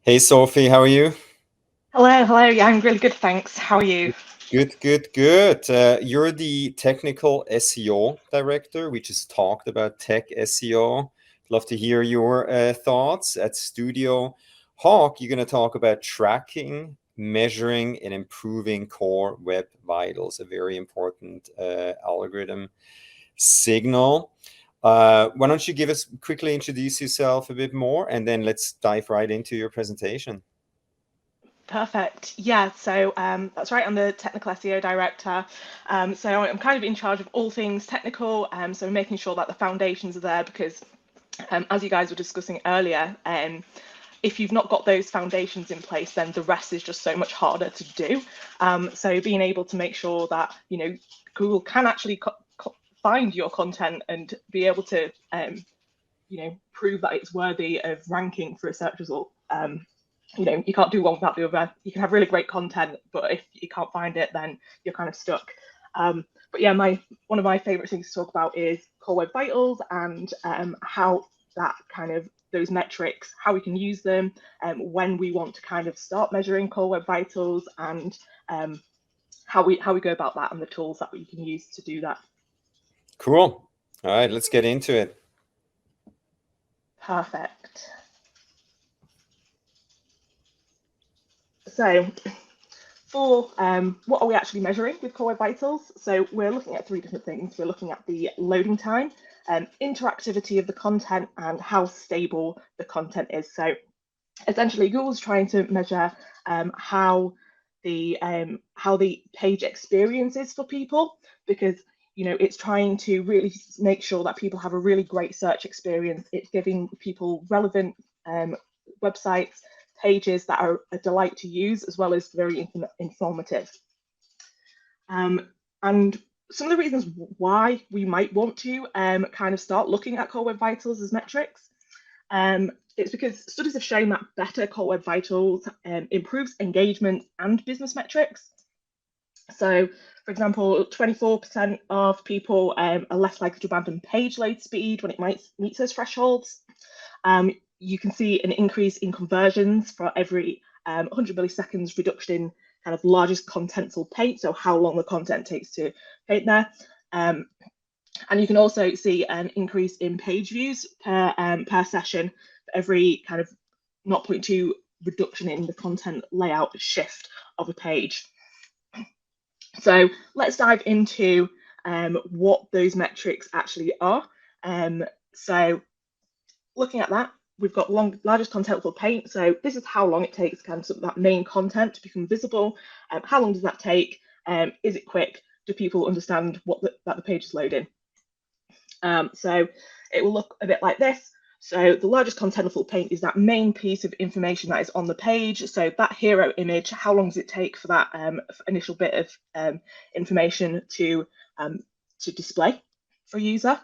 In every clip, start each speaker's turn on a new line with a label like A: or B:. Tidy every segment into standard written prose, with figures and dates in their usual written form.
A: Hey Sophie, how are you?
B: Hello, hello. Yeah, I'm really good, thanks. How are you?
A: Good, good, good. You're the technical SEO director. We just talked about tech SEO. Love to hear your thoughts. At Studio Hawk, you're going to talk about tracking, measuring, and improving core web vitals, a very important algorithm signal. Why don't you give us quickly introduce yourself a bit more, and then let's dive right into your presentation.
B: Perfect. Yeah, so that's right. I'm the technical SEO director. So I'm kind of in charge of all things technical. So making sure that the foundations are there because, as you guys were discussing earlier, if you've not got those foundations in place, then the rest is just so much harder to do. So being able to make sure that Google can actually find your content and be able to prove that it's worthy of ranking for a search result. You can't do one without the other. You can have really great content, but if you can't find it, then you're kind of stuck. But yeah, one of my favorite things to talk about is core web vitals and how that kind of those metrics, how we can use them, when we want to kind of start measuring core web vitals, and how we go about that, and the tools that we can use to do that.
A: Cool. All right, let's get into it.
B: Perfect. So for what are we actually measuring with core web vitals? So we're looking at three different things. We're looking at the loading time, interactivity of the content, and how stable the content is. So essentially, Google's trying to measure how the page experience is for people, because it's trying to really make sure that people have a really great search experience. It's giving people relevant websites, pages that are a delight to use, as well as very informative. And some of the reasons why we might want to kind of start looking at core web vitals as metrics, it's because studies have shown that better core web vitals improves engagement and business metrics. So, for example, 24% of people are less likely to abandon page load speed when it meets those thresholds. You can see an increase in conversions for every 100 milliseconds reduction in kind of largest contentful paint, so how long the content takes to paint there. And you can also see an increase in page views per session for every kind of 0.2 reduction in the content layout shift of a page. So let's dive into what those metrics actually are. So looking at that, we've got largest contentful paint. So this is how long it takes kind of that main content to become visible. How long does that take? Is it quick? Do people understand that the page is loading? So it will look a bit like this. So the largest contentful paint is that main piece of information that is on the page. So that hero image, how long does it take for that initial bit of information to display for a user?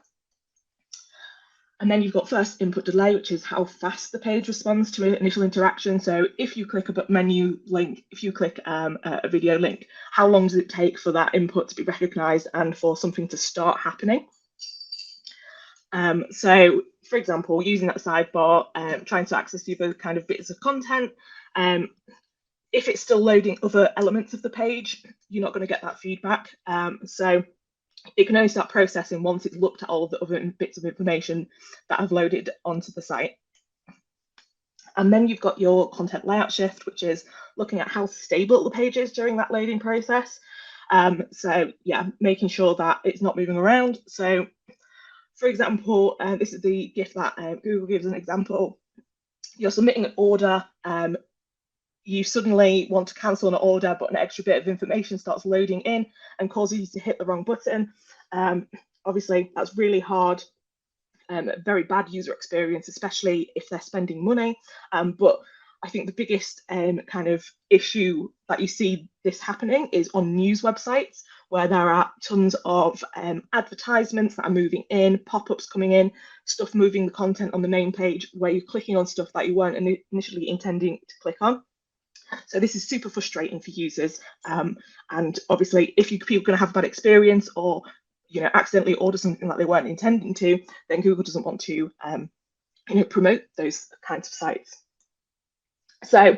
B: And then you've got first input delay, which is how fast the page responds to an initial interaction. So if you click a menu link, if you click a video link, how long does it take for that input to be recognized and for something to start happening? So, for example, using that sidebar, trying to access the other kind of bits of content, if it's still loading other elements of the page, you're not going to get that feedback. So it can only start processing once it's looked at all of the other bits of information that have loaded onto the site. And then you've got your content layout shift, which is looking at how stable the page is during that loading process. So yeah, making sure that it's not moving around. So for example, this is the GIF that Google gives an example. You're submitting an order, you suddenly want to cancel an order, but an extra bit of information starts loading in and causes you to hit the wrong button. Obviously, that's really hard, very bad user experience, especially if they're spending money. But I think the biggest kind of issue that you see this happening is on news websites, where there are tons of advertisements that are moving in, pop-ups coming in, stuff moving the content on the main page, where you're clicking on stuff that you weren't initially intending to click on. So this is super frustrating for users. And obviously, if people are going to have a bad experience or accidentally order something that they weren't intending to, then Google doesn't want to promote those kinds of sites. So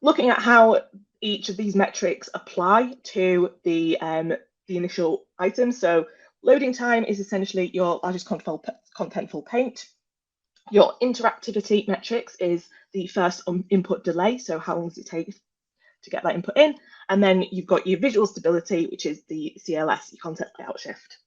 B: looking at how each of these metrics apply to the initial item. So loading time is essentially your largest contentful paint. Your interactivity metrics is the first input delay, so how long does it take to get that input in? And then you've got your visual stability, which is the CLS, your content layout shift.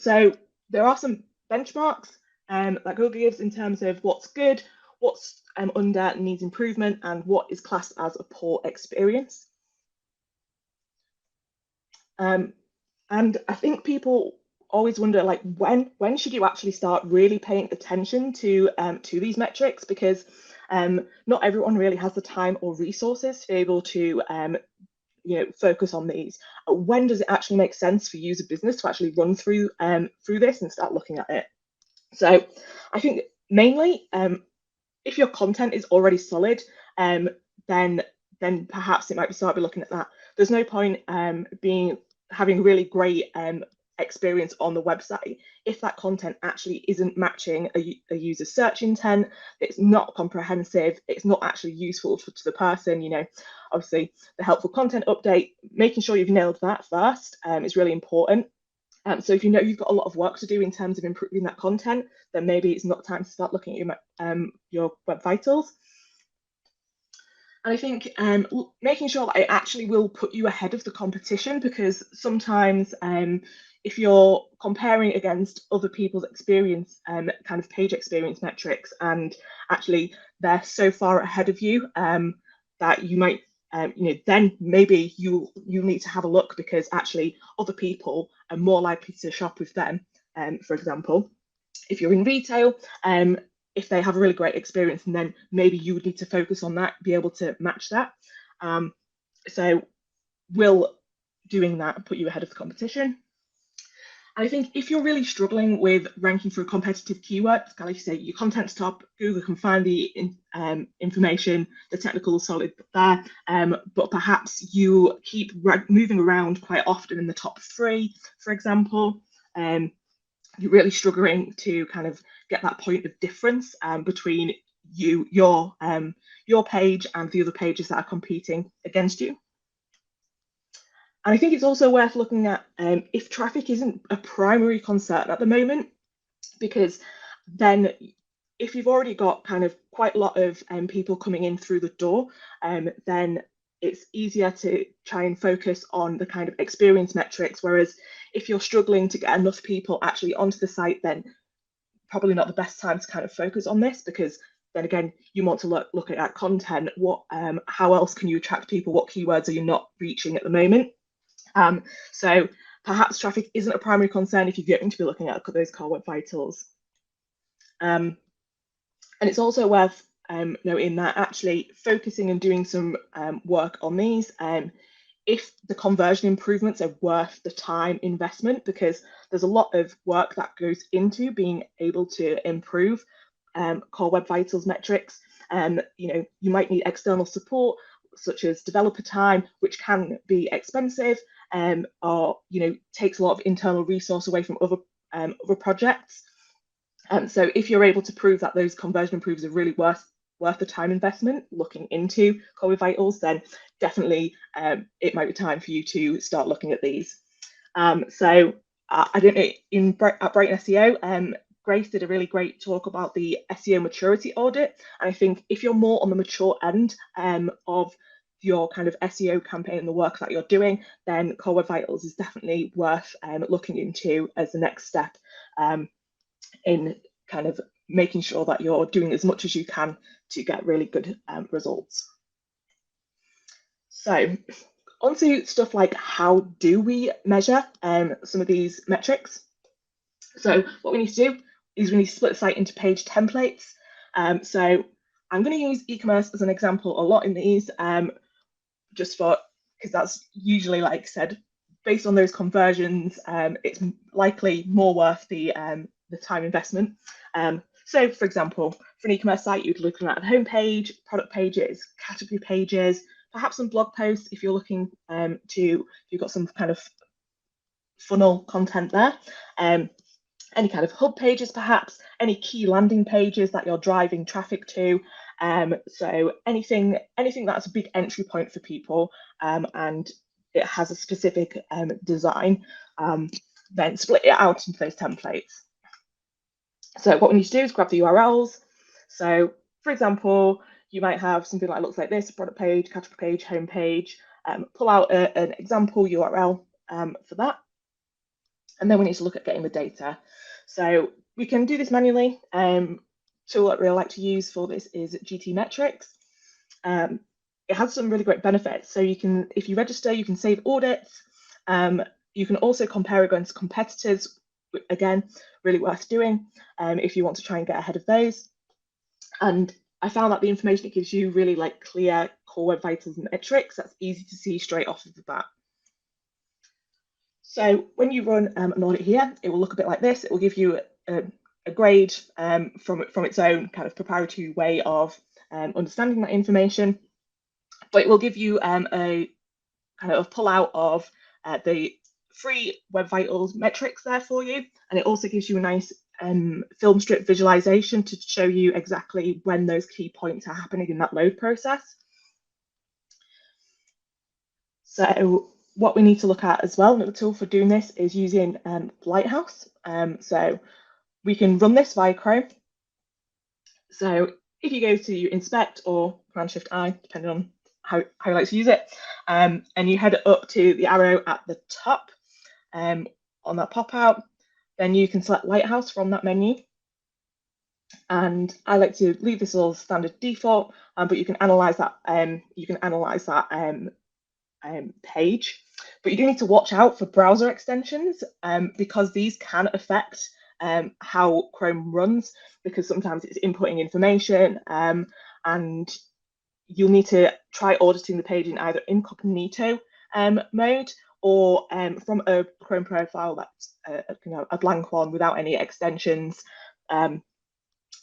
B: So there are some benchmarks that Google gives in terms of what's good, what's under needs improvement, and what is classed as a poor experience. And I think people always wonder, like, when should you actually start really paying attention to these metrics? Because not everyone really has the time or resources to be able to focus on these. When does it actually make sense for you as a business to actually run through this and start looking at it? So I think mainly if your content is already solid, then perhaps it might be start by looking at that. There's no point having really great experience on the website if that content actually isn't matching a user's search intent. It's not comprehensive, it's not actually useful to the person. Obviously the helpful content update, making sure you've nailed that first is really important. So if you know you've got a lot of work to do in terms of improving that content, then maybe it's not time to start looking at your web vitals. And I think making sure that it actually will put you ahead of the competition, because sometimes if you're comparing against other people's experience, kind of page experience metrics, and actually they're so far ahead of you that you might, then maybe you need to have a look, because actually other people are more likely to shop with them. For example, if you're in retail, if they have a really great experience, and then maybe you would need to focus on that, be able to match that. So will doing that put you ahead of the competition? I think if you're really struggling with ranking for a competitive keyword, like you say, your content's top, Google can find the information, the technical is solid there, but perhaps you keep moving around quite often in the top 3, for example. You're really struggling to kind of get that point of difference between your page and the other pages that are competing against you. And I think it's also worth looking at if traffic isn't a primary concern at the moment, because then if you've already got kind of quite a lot of people coming in through the door, then it's easier to try and focus on the kind of experience metrics. Whereas if you're struggling to get enough people actually onto the site, then probably not the best time to kind of focus on this, because then again, you want to look at that content. How else can you attract people? What keywords are you not reaching at the moment? So perhaps traffic isn't a primary concern if you're going to be looking at those core web vitals. And it's also worth noting that actually focusing and doing some work on these, if the conversion improvements are worth the time investment, because there's a lot of work that goes into being able to improve core web vitals metrics. You might need external support, such as developer time, which can be expensive, or takes a lot of internal resource away from other projects. So if you're able to prove that those conversion improvers are really worth the time investment looking into core web vitals, then definitely it might be time for you to start looking at these. So I don't know, at Brighton SEO, Grace did a really great talk about the SEO maturity audit. And I think if you're more on the mature end of your kind of SEO campaign and the work that you're doing, then core web vitals is definitely worth looking into as the next step in kind of making sure that you're doing as much as you can to get really good results. So onto stuff like, how do we measure some of these metrics? So what we need to do is we need to split the site into page templates. So I'm going to use e-commerce as an example a lot in these, just because that's usually, like I said, based on those conversions, it's likely more worth the time investment. So for example, for an e-commerce site, you'd look at the homepage, product pages, category pages, perhaps some blog posts if you're looking you've got some kind of funnel content there. any kind of hub pages, perhaps any key landing pages that you're driving traffic to. So anything that's a big entry point for people, and it has a specific design, then split it out into those templates. So what we need to do is grab the URLs. So for example, you might have something that looks like this: product page, category page, home page. Pull out an example URL for that. And then we need to look at getting the data. So we can do this manually. Tool that we like to use for this is GTmetrix. It has some really great benefits. So you can, if you register, you can save audits. You can also compare against competitors. Again, really worth doing if you want to try and get ahead of those. And I found that the information it gives you really like clear core web vitals metrics that's easy to see straight off of the bat. So when you run an audit here, it will look a bit like this. It will give you a grade from its own kind of proprietary way of understanding that information, but it will give you a kind of pull out of the free Web Vitals metrics there for you, and it also gives you a nice film strip visualization to show you exactly when those key points are happening in that load process. So what we need to look at as well, another tool for doing this is using Lighthouse. So we can run this via Chrome. So if you go to Inspect or Command Shift I, depending on how you like to use it, and you head up to the arrow at the top on that pop out, then you can select Lighthouse from that menu. And I like to leave this all standard default, but you can analyze that. Page, but you do need to watch out for browser extensions because these can affect how Chrome runs, because sometimes it's inputting information and you'll need to try auditing the page in either incognito mode or from a Chrome profile that's a blank one without any extensions.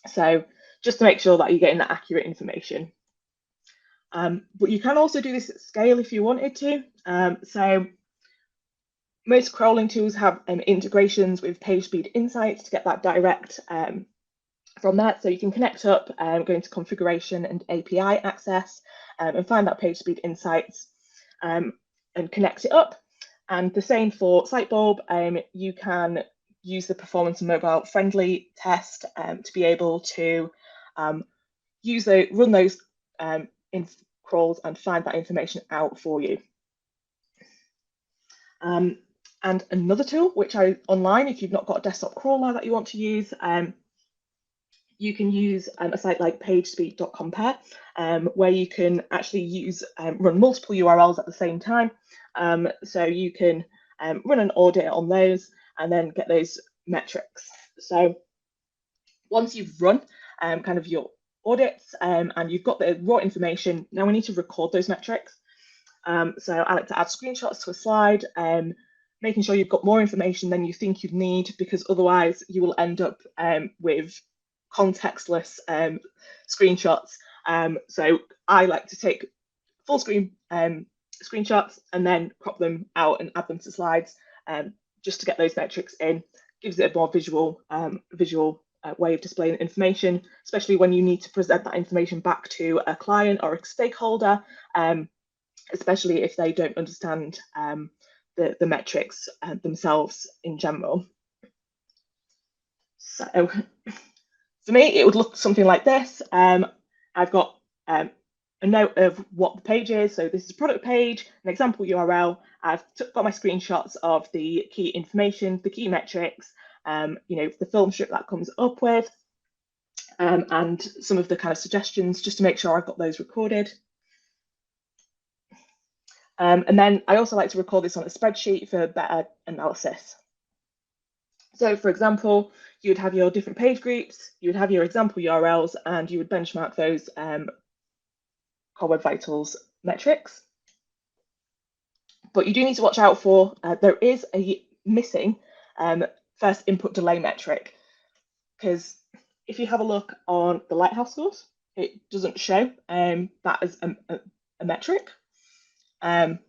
B: So just to make sure that you're getting that accurate information. But you can also do this at scale if you wanted to. So most crawling tools have integrations with PageSpeed Insights to get that direct from that. So you can connect up, go into configuration and API access and find that PageSpeed Insights and connect it up. And the same for Sitebulb. You can use the performance and mobile friendly test to be able to run those in crawls and find that information out for you. And another tool, which online, if you've not got a desktop crawler that you want to use, you can use a site like pagespeed.compare, where you can actually run multiple URLs at the same time. So you can run an audit on those and then get those metrics. So once you've run kind of your audits and you've got the raw information, now we need to record those metrics. So I like to add screenshots to a slide, making sure you've got more information than you think you'd need, because otherwise you will end up with contextless screenshots. So I like to take full screen screenshots and then crop them out and add them to slides just to get those metrics in. Gives it a more visual way of displaying information, especially when you need to present that information back to a client or a stakeholder, especially if they don't understand the metrics themselves in general. So for me, it would look something like this. I've got a note of what the page is. So this is a product page, an example URL. I've got my screenshots of the key information, the key metrics, the film strip that comes up with, and some of the kind of suggestions just to make sure I've got those recorded. And then I also like to record this on a spreadsheet for better analysis. So for example, you would have your different page groups, you would have your example URLs, and you would benchmark those Core Web Vitals metrics. But you do need to watch out for, there is a missing first input delay metric, because if you have a look on the Lighthouse scores, it doesn't show that as a metric. And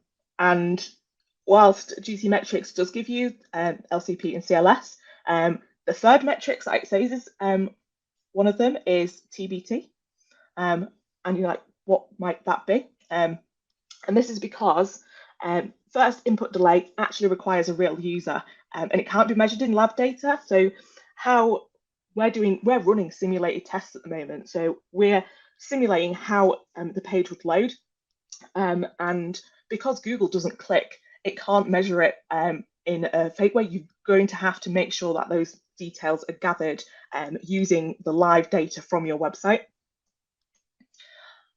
B: whilst GTmetrix does give you LCP and CLS, The third metric that it says is one of them is TBT. And you're like, what might that be? And this is because first input delay actually requires a real user, and it can't be measured in lab data. So how we're running simulated tests at the moment. So we're simulating how the page would load, and because Google doesn't click, it can't measure it in a fake way. You're going to have to make sure that those details are gathered using the live data from your website.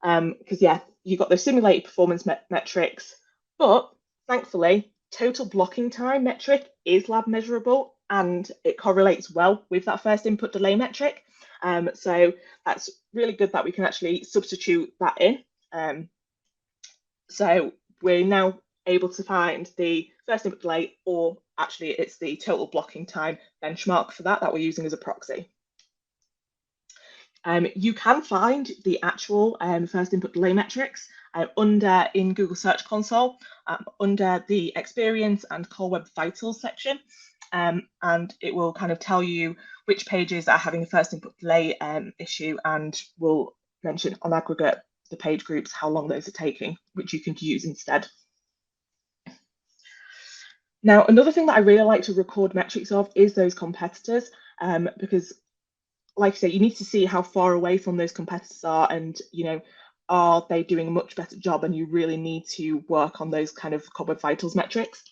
B: Because yeah, you've got those simulated performance metrics, but thankfully, total blocking time metric is lab measurable and it correlates well with that first input delay metric. So that's really good that we can actually substitute that in. So we're now able to find the first input delay, or actually it's the total blocking time benchmark for that we're using as a proxy. You can find the actual first input delay metrics in Google Search Console under the Experience and Core Web Vitals section, and it will kind of tell you which pages are having a first input delay issue, and will mention on aggregate the page groups, how long those are taking, which you can use instead. Now, another thing that I really like to record metrics of is those competitors, because like I say, you need to see how far away from those competitors are, and are they doing a much better job, and you really need to work on those kind of Core Web Vitals metrics.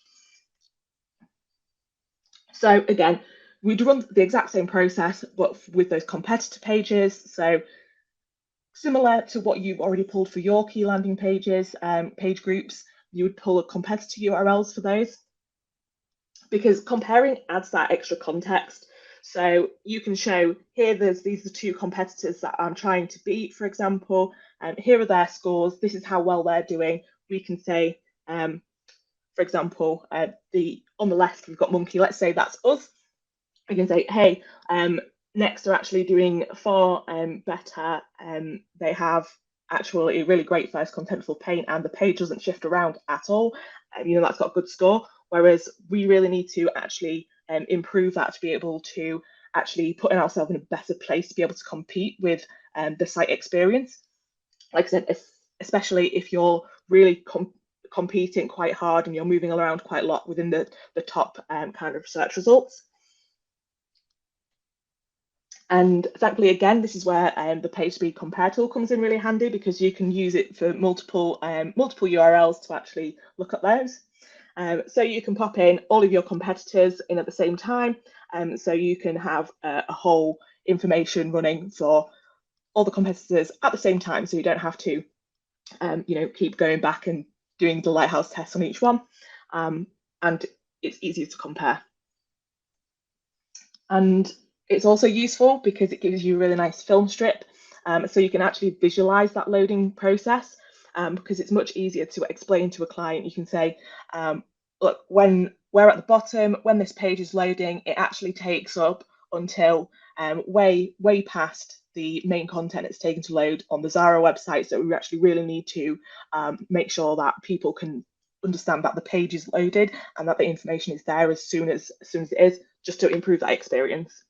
B: So again, we'd run the exact same process, but with those competitor pages. So similar to what you've already pulled for your key landing pages, page groups, you would pull a competitor URLs for those, because comparing adds that extra context. So you can show here, these are two competitors that I'm trying to beat, for example, and here are their scores. This is how well they're doing. We can say, for example, on the left, we've got Monkey. Let's say that's us. We can say, hey, Next are actually doing far better. They have actually a really great first contentful paint, and the page doesn't shift around at all. That's got a good score. Whereas we really need to actually improve that to be able to actually put ourselves in a better place to be able to compete with the site experience. Like I said, especially if you're really competing quite hard and you're moving around quite a lot within the top kind of search results. And thankfully, again, this is where the page speed compare tool comes in really handy, because you can use it for multiple URLs to actually look at those. So you can pop in all of your competitors in at the same time. So you can have a whole information running for all the competitors at the same time. So you don't have to, keep going back and doing the lighthouse test on each one. And it's easier to compare. And it's also useful because it gives you a really nice film strip. So you can actually visualize that loading process, because it's much easier to explain to a client. You can say, look, when we're at the bottom, when this page is loading, it actually takes up until way past the main content it's taken to load on the Zara website. So we actually really need to make sure that people can understand that the page is loaded and that the information is there as soon as it is, just to improve that experience.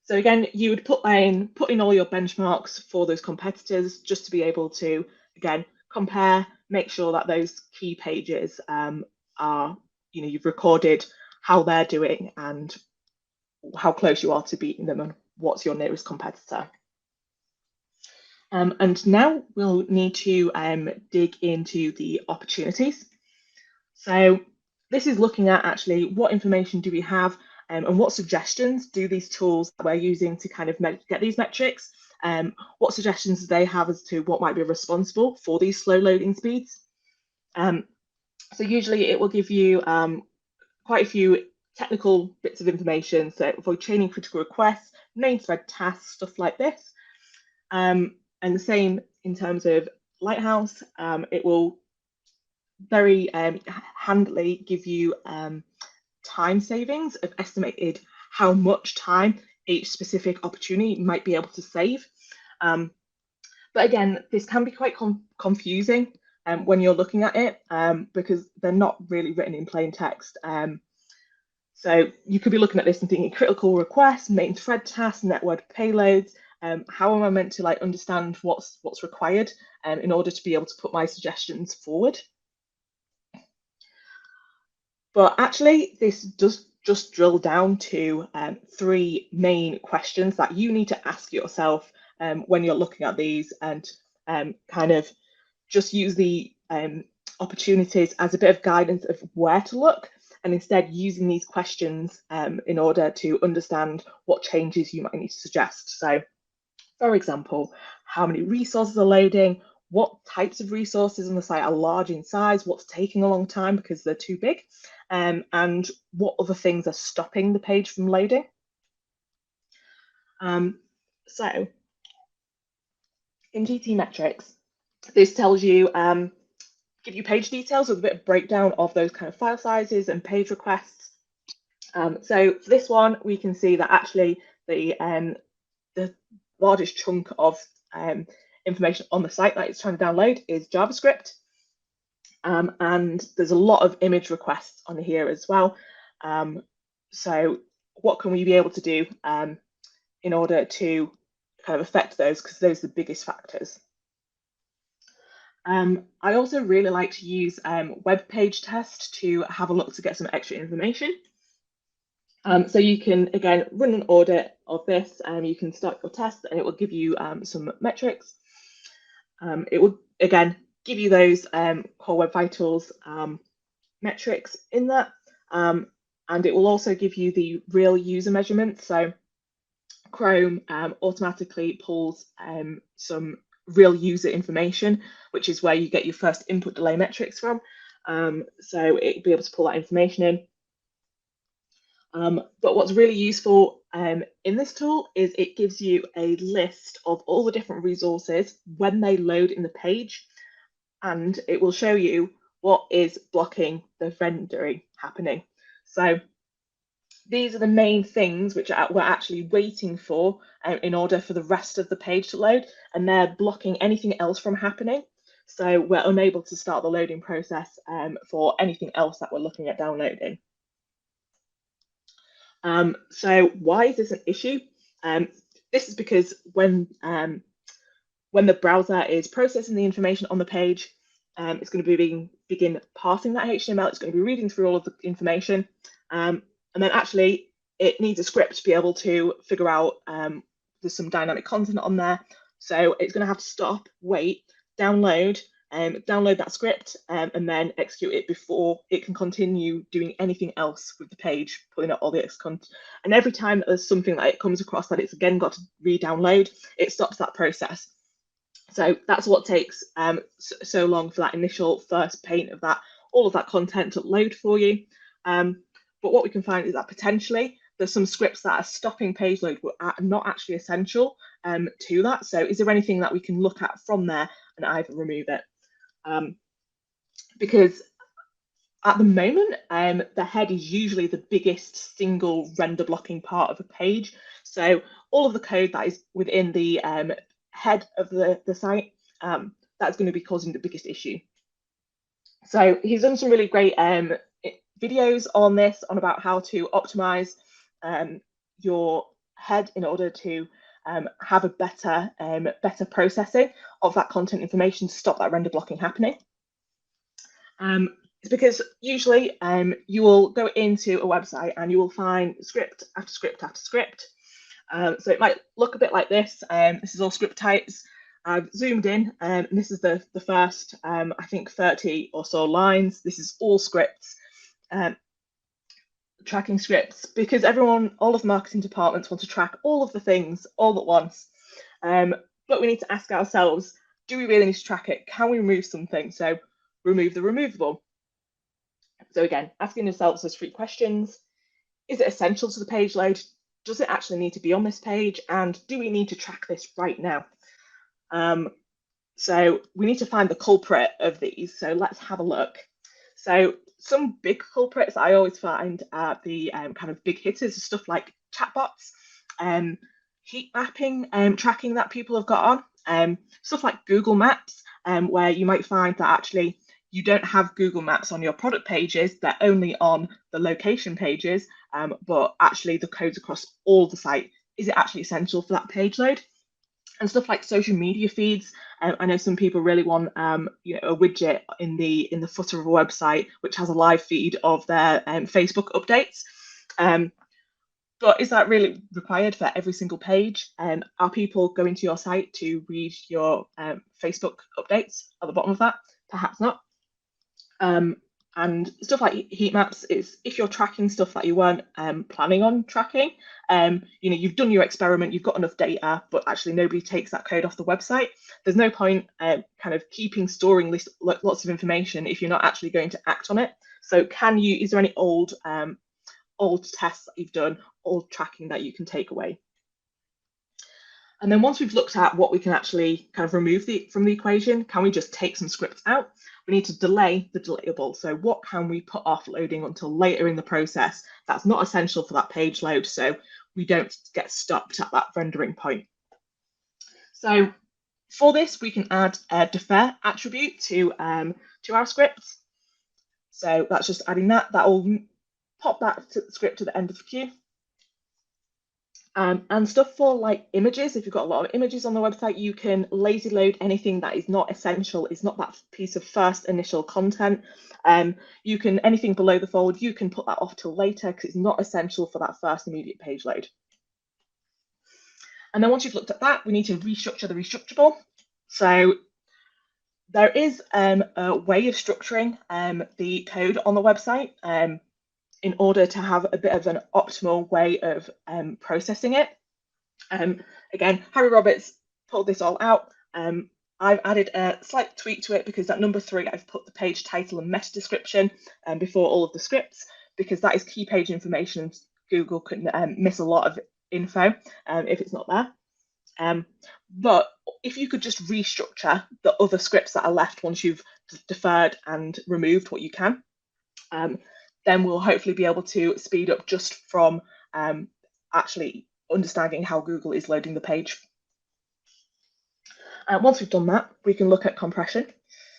B: So again, you would put in all your benchmarks for those competitors, just to be able to, again, compare, make sure that those key pages are, you've recorded how they're doing and how close you are to beating them and what's your nearest competitor. And now we'll need to dig into the opportunities. So this is looking at actually what information do we have, and what suggestions do these tools that we're using to kind of get these metrics, what suggestions do they have as to what might be responsible for these slow loading speeds. So usually it will give you quite a few technical bits of information, so avoid chaining critical requests, main thread tasks, stuff like this. And the same in terms of Lighthouse, it will very handily give you time savings of estimated how much time each specific opportunity might be able to save. But again, this can be quite confusing when you're looking at it, because they're not really written in plain text. So you could be looking at this and thinking critical requests, main thread tasks, network payloads. How am I meant to like understand what's required in order to be able to put my suggestions forward? But actually, this does just drill down to 3 main questions that you need to ask yourself when you're looking at these, and kind of just use the opportunities as a bit of guidance of where to look, and instead using these questions in order to understand what changes you might need to suggest. So, for example, how many resources are loading? What types of resources on the site are large in size? What's taking a long time because they're too big? And what other things are stopping the page from loading? So in GTmetrix, this tells you, give you page details with a bit of breakdown of those kind of file sizes and page requests. So for this one, we can see that actually the largest chunk of information on the site that it's trying to download is JavaScript. And there's a lot of image requests on here as well. So what can we be able to do in order to kind of affect those, because those are the biggest factors. I also really like to use web page test to have a look to get some extra information. So you can, again, run an audit of this, and you can start your test and it will give you some metrics. It will, again, give you those core web vitals metrics in that. And it will also give you the real user measurements. So Chrome automatically pulls some real user information, which is where you get your first input delay metrics from. So it'll be able to pull that information in. But what's really useful in this tool is it gives you a list of all the different resources when they load in the page, and it will show you what is blocking the rendering happening. So these are the main things which we're actually waiting for in order for the rest of the page to load, and they're blocking anything else from happening. So we're unable to start the loading process for anything else that we're looking at downloading. So why is this an issue? This is because when the browser is processing the information on the page, it's going to begin parsing that HTML. It's going to be reading through all of the information, and then actually it needs a script to be able to figure out there's some dynamic content on there. So it's going to have to stop, wait, download that script, and then execute it before it can continue doing anything else with the page, pulling out all the extra content. And every time that there's something that it comes across that it's again got to re-download, it stops that process. So that's what takes so long for that initial first paint of all of that content to load for you. But what we can find is that potentially there's some scripts that are stopping page load but are not actually essential to that. So is there anything that we can look at from there and either remove it? Because at the moment, the head is usually the biggest single render blocking part of a page. So all of the code that is within the head of the site, that's going to be causing the biggest issue. So he's done some really great videos on this, on about how to optimize your head in order to have a better processing of that content information to stop that render blocking happening. It's because usually you will go into a website and you will find script after script after script. So it might look a bit like this. This is all script types. I've zoomed in, and this is the first, I think, 30 or so lines. This is all scripts, tracking scripts, because all of the marketing departments want to track all of the things all at once. But we need to ask ourselves, do we really need to track it? Can we remove something? So remove the removable. So again, asking yourselves those 3 questions. Is it essential to the page load? Does it actually need to be on this page? And do we need to track this right now? So we need to find the culprit of these. So let's have a look. So some big culprits I always find are the kind of big hitters, stuff like chatbots, heat mapping, tracking that people have got on, stuff like Google Maps, where you might find that actually you don't have Google Maps on your product pages, they're only on the location pages, but actually the code's across all the site. Is it actually essential for that page load? And stuff like social media feeds. I know some people really want a widget in the footer of a website which has a live feed of their Facebook updates. But is that really required for every single page? Are people going to your site to read your Facebook updates at the bottom of that? Perhaps not. And stuff like heat maps is if you're tracking stuff that you weren't planning on tracking, you've done your experiment, you've got enough data, but actually nobody takes that code off the website. There's no point kind of storing lots of information if you're not actually going to act on it. So is there any old tests that you've done, old tracking that you can take away? And then once we've looked at what we can actually kind of remove from the equation, can we just take some scripts out? We need to delay the delayable. So what can we put off loading until later in the process? That's not essential for that page load, so we don't get stopped at that rendering point. So for this, we can add a defer attribute to our scripts. So that's just adding that. That will pop that script to the end of the queue. And stuff for like images, if you've got a lot of images on the website, you can lazy load anything that is not essential, is not that piece of first initial content. Anything below the fold, you can put that off till later because it's not essential for that first immediate page load. And then once you've looked at that, we need to restructure the restructurable. So there is a way of structuring the code on the website in order to have a bit of an optimal way of processing it. Again, Harry Roberts pulled this all out. I've added a slight tweak to it because at number 3, I've put the page title and meta description before all of the scripts, because that is key page information. Google can miss a lot of info if it's not there. But if you could just restructure the other scripts that are left once you've deferred and removed what you can, then we'll hopefully be able to speed up just from actually understanding how Google is loading the page. Once we've done that, we can look at compression.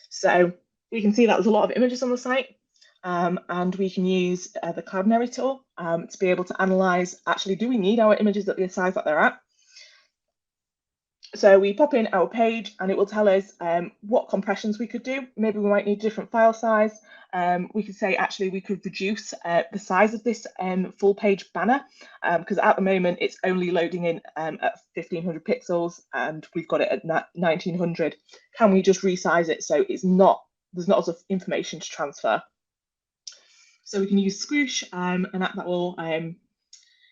B: So we can see that there's a lot of images on the site, and we can use the Cloudinary tool to be able to analyze, actually, do we need our images at the size that they're at? So we pop in our page and it will tell us what compressions we could do. Maybe we might need a different file size. We could say, actually, we could reduce the size of this full page banner, because at the moment it's only loading in at 1500 pixels and we've got it at 1900. Can we just resize it so there's not as much information to transfer? So we can use Squoosh, and that will,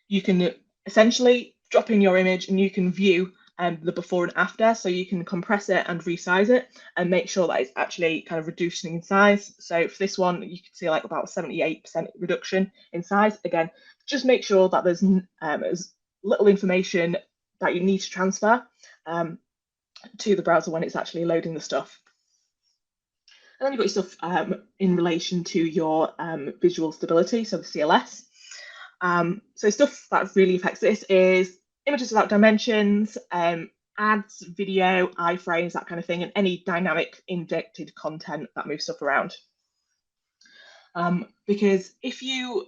B: you can essentially drop in your image and you can view the before and after, so you can compress it and resize it and make sure that it's actually kind of reducing in size. So for this one, you can see like about 78% reduction in size. Again, just make sure that there's as little information that you need to transfer to the browser when it's actually loading the stuff. And then you've got your stuff in relation to your visual stability, so the CLS. So stuff that really affects this is images without dimensions, ads, video, iframes, that kind of thing, and any dynamic injected content that moves stuff around. Because if you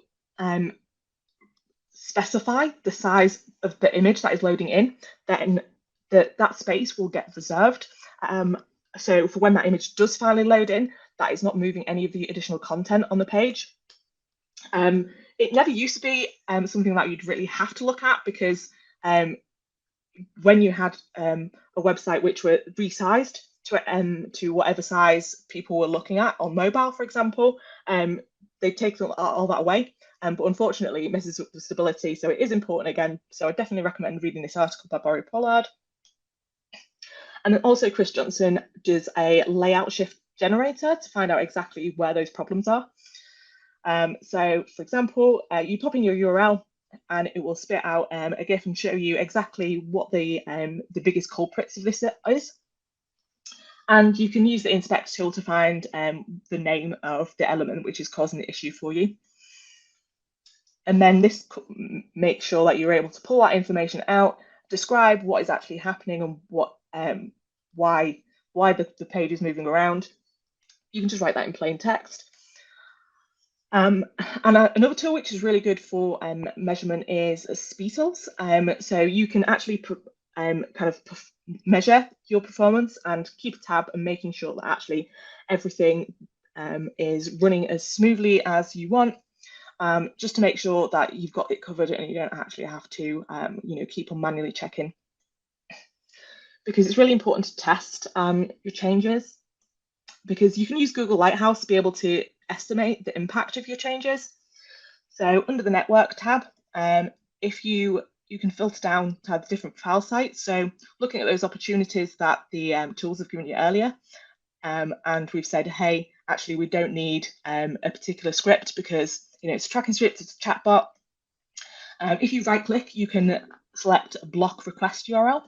B: specify the size of the image that is loading in, then that space will get reserved. So for when that image does finally load in, that is not moving any of the additional content on the page. It never used to be something that you'd really have to look at, because when you had a website which were resized to whatever size people were looking at on mobile, for example, they take all that away. But unfortunately, it messes with the stability, so it is important again. So I definitely recommend reading this article by Barry Pollard. And then also Chris Johnson does a layout shift generator to find out exactly where those problems are. So for example, you pop in your URL and it will spit out a GIF and show you exactly what the biggest culprits of this is. And you can use the inspect tool to find the name of the element which is causing the issue for you. And then this makes sure that you're able to pull that information out, describe what is actually happening and what why the page is moving around. you can just write that in plain text. And another tool which is really good for measurement is Speetles. So you can actually measure your performance and keep a tab and making sure that actually everything is running as smoothly as you want, just to make sure that you've got it covered and you don't actually have to keep on manually checking. Because it's really important to test your changes, because you can use Google Lighthouse to be able to estimate the impact of your changes. So under the network tab, if you can filter down to the different file sites. So looking at those opportunities that the tools have given you earlier, and we've said, hey, actually we don't need a particular script because it's a tracking script, it's a chatbot. If you right click, you can select a block request URL.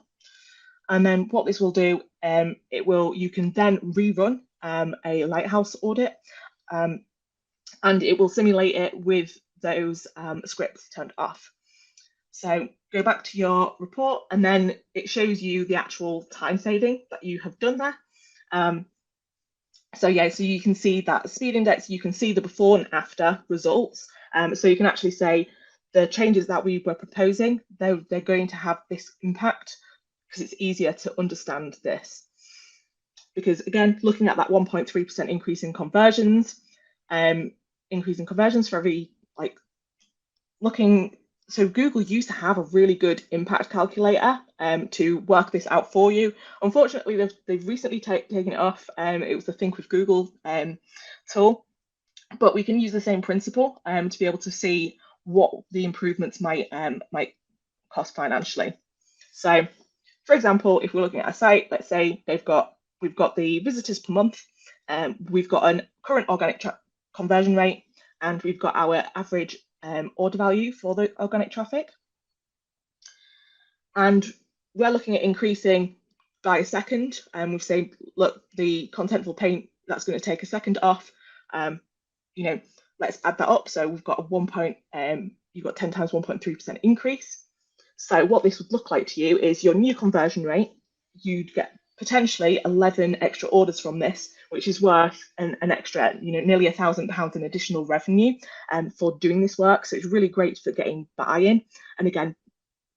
B: And then what this will do, you can then rerun a Lighthouse audit, and it will simulate it with those scripts turned off. So go back to your report, and then it shows you the actual time saving that you have done there. So you can see that speed index, you can see the before and after results. So you can actually say the changes that we were proposing, they're going to have this impact, because it's easier to understand this. Because again, looking at that 1.3% increase in conversions, for every so Google used to have a really good impact calculator to work this out for you. Unfortunately, they've recently taken it off. It was the Think with Google tool, but we can use the same principle to be able to see what the improvements might cost financially. So, for example, if we're looking at a site, let's say we've got the visitors per month, we've got a current organic conversion rate, and we've got our average order value for the organic traffic. And we're looking at increasing by a second, and we've said, look, the contentful paint, that's going to take a second off. Let's add that up. So we've got you've got 10 times 1.3% increase. So what this would look like to you is your new conversion rate. You'd get potentially 11 extra orders from this, which is worth an extra, nearly £1,000 in additional revenue for doing this work. So it's really great for getting buy-in, and again,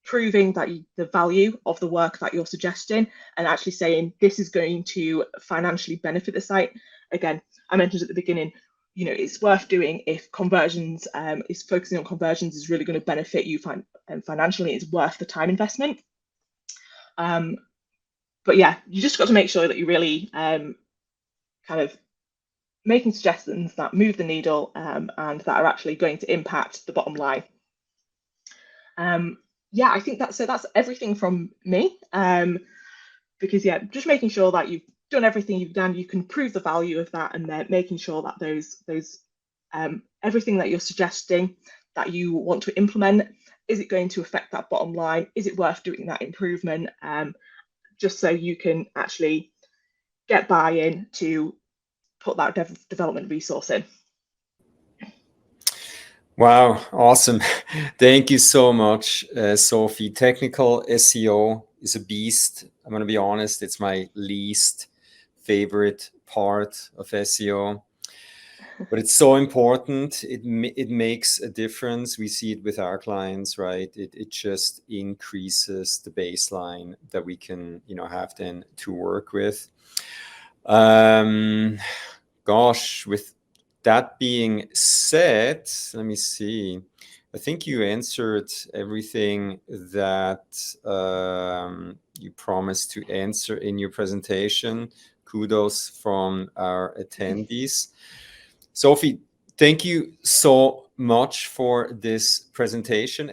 B: proving that the value of the work that you're suggesting, and actually saying this is going to financially benefit the site. Again, I mentioned at the beginning, it's worth doing if conversions is focusing on conversions is really going to benefit you financially. It's worth the time investment. But yeah, you just got to make sure that you're really kind of making suggestions that move the needle and that are actually going to impact the bottom line. I think that's everything from me. Because just making sure that you've done everything you've done, you can prove the value of that, and then making sure that those everything that you're suggesting that you want to implement, is it going to affect that bottom line? Is it worth doing that improvement? Just so you can actually get buy-in to put that development resource in.
A: Wow, awesome. Thank you so much, Sophie. Technical SEO is a beast. I'm going to be honest, it's my least favorite part of SEO. But it's so important. It makes a difference. We see it with our clients, right? It just increases the baseline that we can, have then to work with. Gosh, with that being said, let me see. I think you answered everything that you promised to answer in your presentation. Kudos from our attendees. Sophie, thank you so much for this presentation.